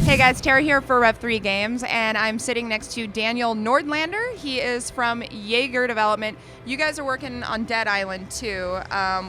Hey guys, Tara here for Rev3 Games, and I'm sitting next to Daniel Nordlander. He is from Yager Development. You guys are working on Dead Island 2,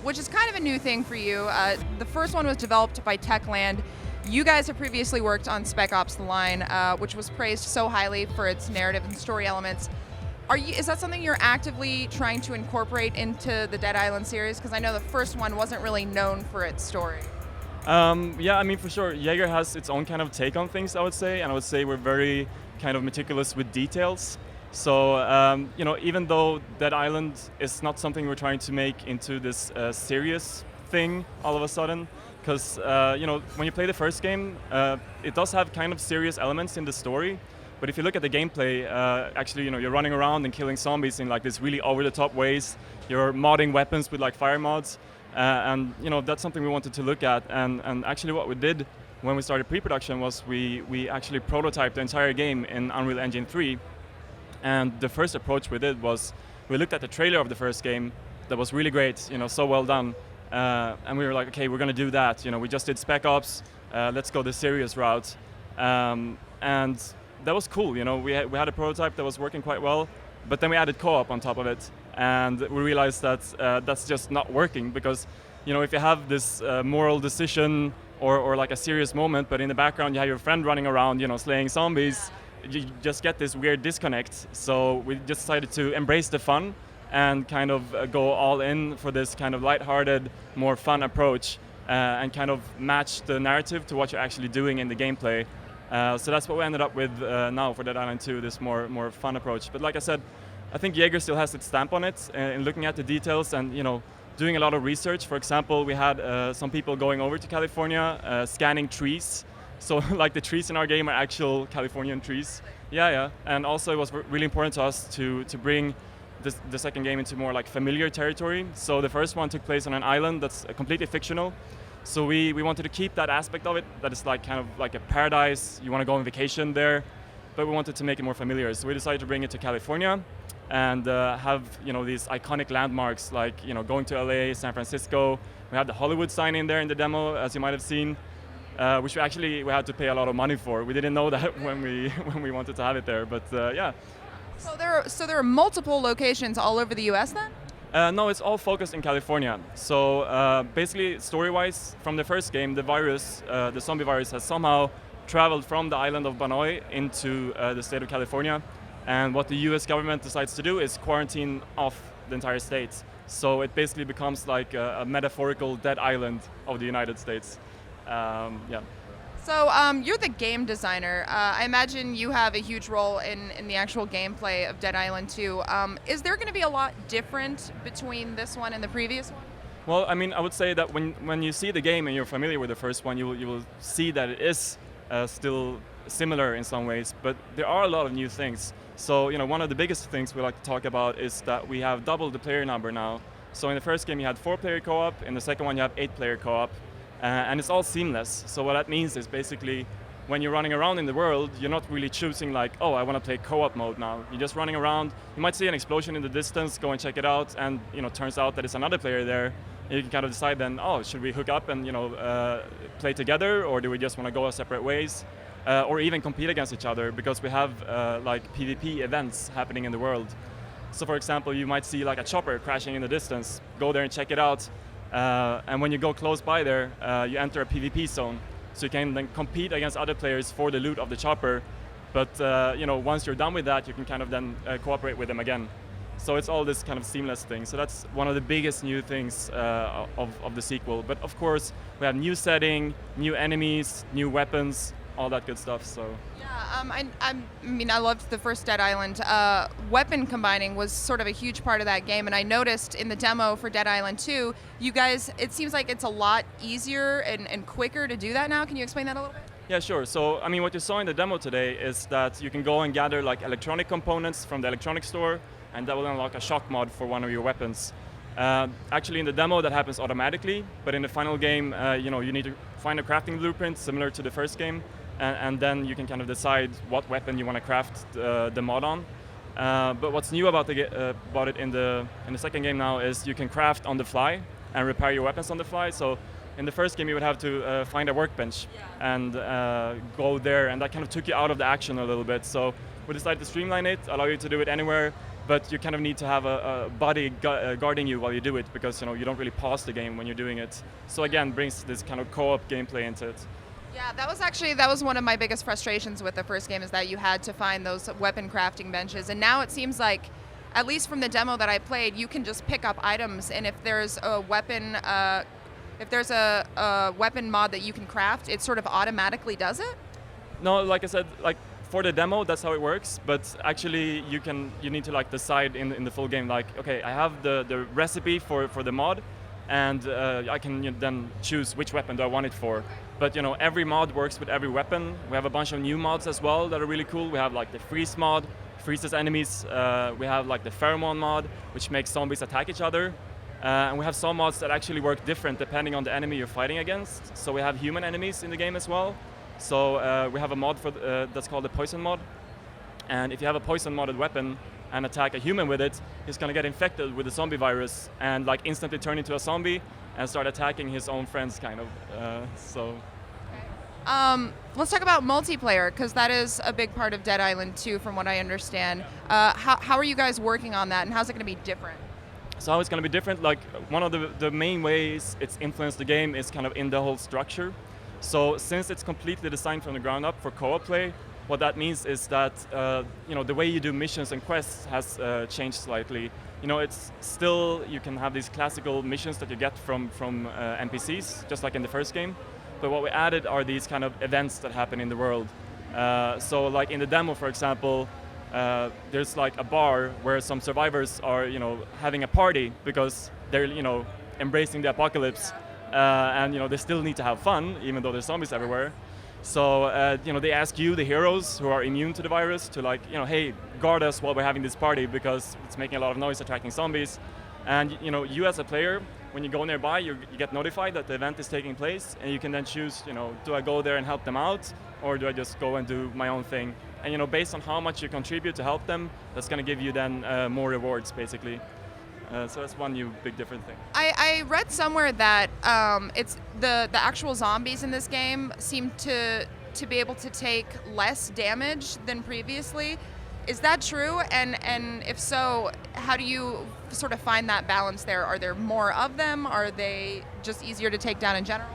which is kind of a new thing for you. The first one was developed by Techland. You guys have previously worked on Spec Ops: The Line, which was praised so highly for its narrative and story elements. Is that something you're actively trying to incorporate into the Dead Island series? Because I know the first one wasn't really known for its story. Yeah, I mean, for sure, Yager has its own kind of take on things, I would say, and I would say we're very kind of meticulous with details. So, even though Dead Island is not something we're trying to make into this serious thing all of a sudden, because, when you play the first game, it does have kind of serious elements in the story, but if you look at the gameplay, actually, you're running around and killing zombies in like this really over-the-top ways. You're modding weapons with like fire mods. And that's something we wanted to look at, and actually what we did when we started pre-production was we actually prototyped the entire game in Unreal Engine 3, and the first approach we did was we looked at the trailer of the first game that was really great, so well done, and we were like, okay, we're gonna do that, we just did Spec Ops, let's go the serious route, and that was cool, we had a prototype that was working quite well, but then we added co-op on top of it. And we realized that that's just not working because, if you have this moral decision or like a serious moment, but in the background you have your friend running around, slaying zombies, you just get this weird disconnect. So we just decided to embrace the fun and kind of go all in for this kind of lighthearted, more fun approach and kind of match the narrative to what you're actually doing in the gameplay. So that's what we ended up with now for Dead Island 2, this more fun approach. But like I said, I think Yager still has its stamp on it in looking at the details and doing a lot of research. For example, we had some people going over to California scanning trees. So like the trees in our game are actual Californian trees. Yeah. And also it was really important to us to bring the second game into more like familiar territory. So the first one took place on an island that's completely fictional. So we wanted to keep that aspect of it, that is like kind of like a paradise. You want to go on vacation there, but we wanted to make it more familiar. So we decided to bring it to California and have these iconic landmarks like going to LA, San Francisco. We had the Hollywood sign in there in the demo, as you might have seen, which we had to pay a lot of money for. We didn't know that when we wanted to have it there, but yeah. So there are multiple locations all over the U.S. then? No, it's all focused in California. So basically, story-wise, from the first game, the zombie virus has somehow traveled from the island of Banoi into the state of California. And what the US government decides to do is quarantine off the entire state. So it basically becomes like a metaphorical dead island of the United States. Yeah. So you're the game designer. I imagine you have a huge role in the actual gameplay of Dead Island 2. Is there going to be a lot different between this one and the previous one? Well, I mean, I would say that when you see the game and you're familiar with the first one, you will see that it is still similar in some ways, but there are a lot of new things. So, one of the biggest things we like to talk about is that we have doubled the player number now. So in the first game you had 4-player co-op, in the second one you have 8-player co-op, and it's all seamless. So what that means is basically when you're running around in the world, you're not really choosing like, oh, I want to play co-op mode now. You're just running around, you might see an explosion in the distance, go and check it out, and turns out that it's another player there. And you can kind of decide then, oh, should we hook up and play together, or do we just want to go our separate ways? Or even compete against each other, because we have like PvP events happening in the world. So for example, you might see like a chopper crashing in the distance, go there and check it out, and when you go close by there, you enter a PvP zone. So you can then compete against other players for the loot of the chopper, but once you're done with that, you can kind of then cooperate with them again. So it's all this kind of seamless thing. So that's one of the biggest new things of the sequel. But of course, we have new setting, new enemies, new weapons, all that good stuff. So yeah, I loved the first Dead Island. Weapon combining was sort of a huge part of that game, and I noticed in the demo for Dead Island 2, you guys, it seems like it's a lot easier and quicker to do that now. Can you explain that a little bit? Yeah, sure. So I mean, what you saw in the demo today is that you can go and gather like electronic components from the electronics store, and that will unlock a shock mod for one of your weapons. Actually in the demo that happens automatically, but in the final game you need to find a crafting blueprint similar to the first game, and then you can kind of decide what weapon you want to craft the mod on. But what's new about it in the second game now is you can craft on the fly and repair your weapons on the fly. So in the first game you would have to find a workbench and go there, and that kind of took you out of the action a little bit. So we decided to streamline it, allow you to do it anywhere, but you kind of need to have a buddy guarding you while you do it, because you don't really pause the game when you're doing it. So again, brings this kind of co-op gameplay into it. Yeah, that was one of my biggest frustrations with the first game, is that you had to find those weapon crafting benches, and now it seems like, at least from the demo that I played, you can just pick up items, and if there's a weapon weapon mod that you can craft, it sort of automatically does it? No, like I said, like for the demo, that's how it works. But actually, you need to like decide in the full game, like, okay, I have the recipe for the mod, and I can then choose which weapon do I want it for. But every mod works with every weapon. We have a bunch of new mods as well that are really cool. We have like the freeze mod, freezes enemies. We have like the pheromone mod, which makes zombies attack each other. And we have some mods that actually work different depending on the enemy you're fighting against. So we have human enemies in the game as well. So we have a mod for that's called the poison mod. And if you have a poison modded weapon and attack a human with it, he's gonna get infected with the zombie virus and like instantly turn into a zombie and start attacking his own friends, kind of. Let's talk about multiplayer, because that is a big part of Dead Island 2, from what I understand. How are you guys working on that, and how's it going to be different? So how it's going to be different, like one of the main ways it's influenced the game is kind of in the whole structure. So since it's completely designed from the ground up for co-op play, what that means is that the way you do missions and quests has changed slightly. It's still, you can have these classical missions that you get from NPCs, just like in the first game. But what we added are these kind of events that happen in the world. So like in the demo, for example, there's like a bar where some survivors are, having a party because they're, embracing the apocalypse, and they still need to have fun even though there's zombies everywhere. So they ask you, the heroes who are immune to the virus, to like, hey, guard us while we're having this party because it's making a lot of noise, attracting zombies. And you as a player, when you go nearby, you get notified that the event is taking place, and you can then choose, do I go there and help them out, or do I just go and do my own thing? And based on how much you contribute to help them, that's going to give you then more rewards, basically. So that's one new big different thing. I read somewhere that it's the actual zombies in this game seem to be able to take less damage than previously. Is that true? And if so, how do you sort of find that balance there? Are there more of them? Are they just easier to take down in general?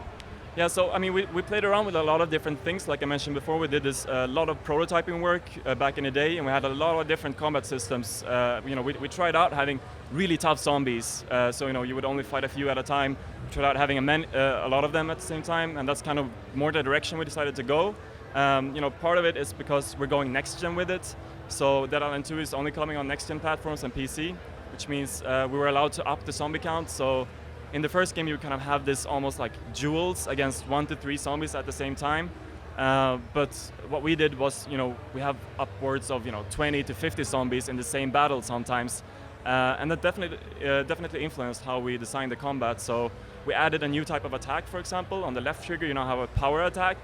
Yeah, so I mean, we played around with a lot of different things. Like I mentioned before, we did this a lot of prototyping work back in the day, and we had a lot of different combat systems. We tried out having really tough zombies. So you would only fight a few at a time. We tried out having a lot of them at the same time, and that's kind of more the direction we decided to go. Part of it is because we're going next gen with it. So Dead Island 2 is only coming on next gen platforms and PC, which means we were allowed to up the zombie count. So in the first game, you kind of have this almost like duels against 1 to 3 zombies at the same time. But what we did was, we have upwards of 20 to 50 zombies in the same battle sometimes, and that definitely influenced how we designed the combat. So we added a new type of attack. For example, on the left trigger, you now have a power attack,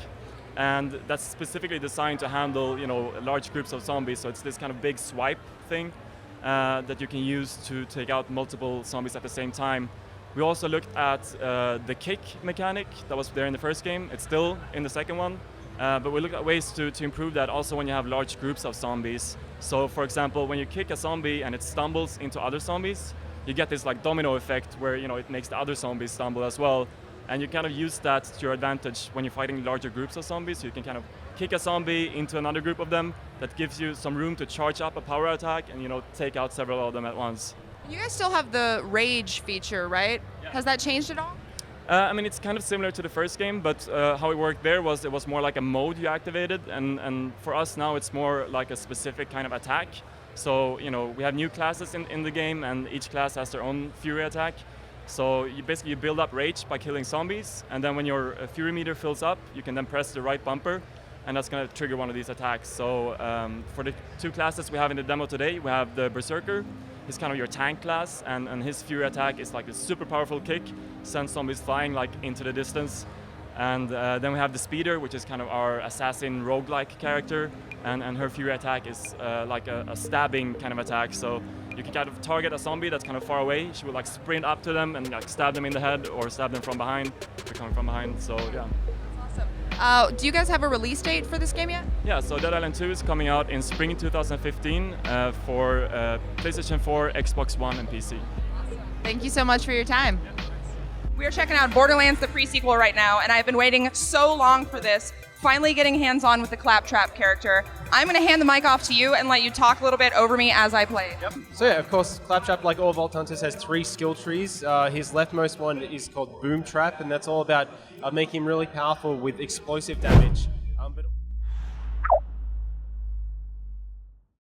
and that's specifically designed to handle large groups of zombies. So it's this kind of big swipe thing that you can use to take out multiple zombies at the same time. We also looked at the kick mechanic that was there in the first game. It's still in the second one, but we looked at ways to improve that also when you have large groups of zombies. So for example, when you kick a zombie and it stumbles into other zombies, you get this like domino effect where it makes the other zombies stumble as well. And you kind of use that to your advantage when you're fighting larger groups of zombies. You can kind of kick a zombie into another group of them. That gives you some room to charge up a power attack and take out several of them at once. You guys still have the rage feature, right? Yeah. Has that changed at all? I mean, it's kind of similar to the first game, but how it worked there was it was more like a mode you activated, and for us now it's more like a specific kind of attack. So we have new classes in the game, and each class has their own fury attack. So you basically build up rage by killing zombies, and then when your fury meter fills up, you can then press the right bumper, and that's going to trigger one of these attacks. So for the 2 classes we have in the demo today, we have the Berserker. He's kind of your tank class, and his fury attack is like a super powerful kick, sends zombies flying like into the distance. And then we have the Speeder, which is kind of our assassin roguelike character. and her Fury attack is like a stabbing kind of attack. So you can kind of target a zombie that's kind of far away. She will like sprint up to them and like stab them in the head or stab them from behind. They're coming from behind. So yeah. Awesome. Do you guys have a release date for this game yet? Yeah, so Dead Island 2 is coming out in spring 2015 for PlayStation 4, Xbox One, and PC. Thank you so much for your time. We are checking out Borderlands the Pre-Sequel right now, and I've been waiting so long for this, finally getting hands-on with the Claptrap character. I'm going to hand the mic off to you and let you talk a little bit over me as I play. Yep. So yeah, of course, Claptrap, like all Vault Hunters, has 3 skill trees. His leftmost one is called Boom Trap, and that's all about making him really powerful with explosive damage.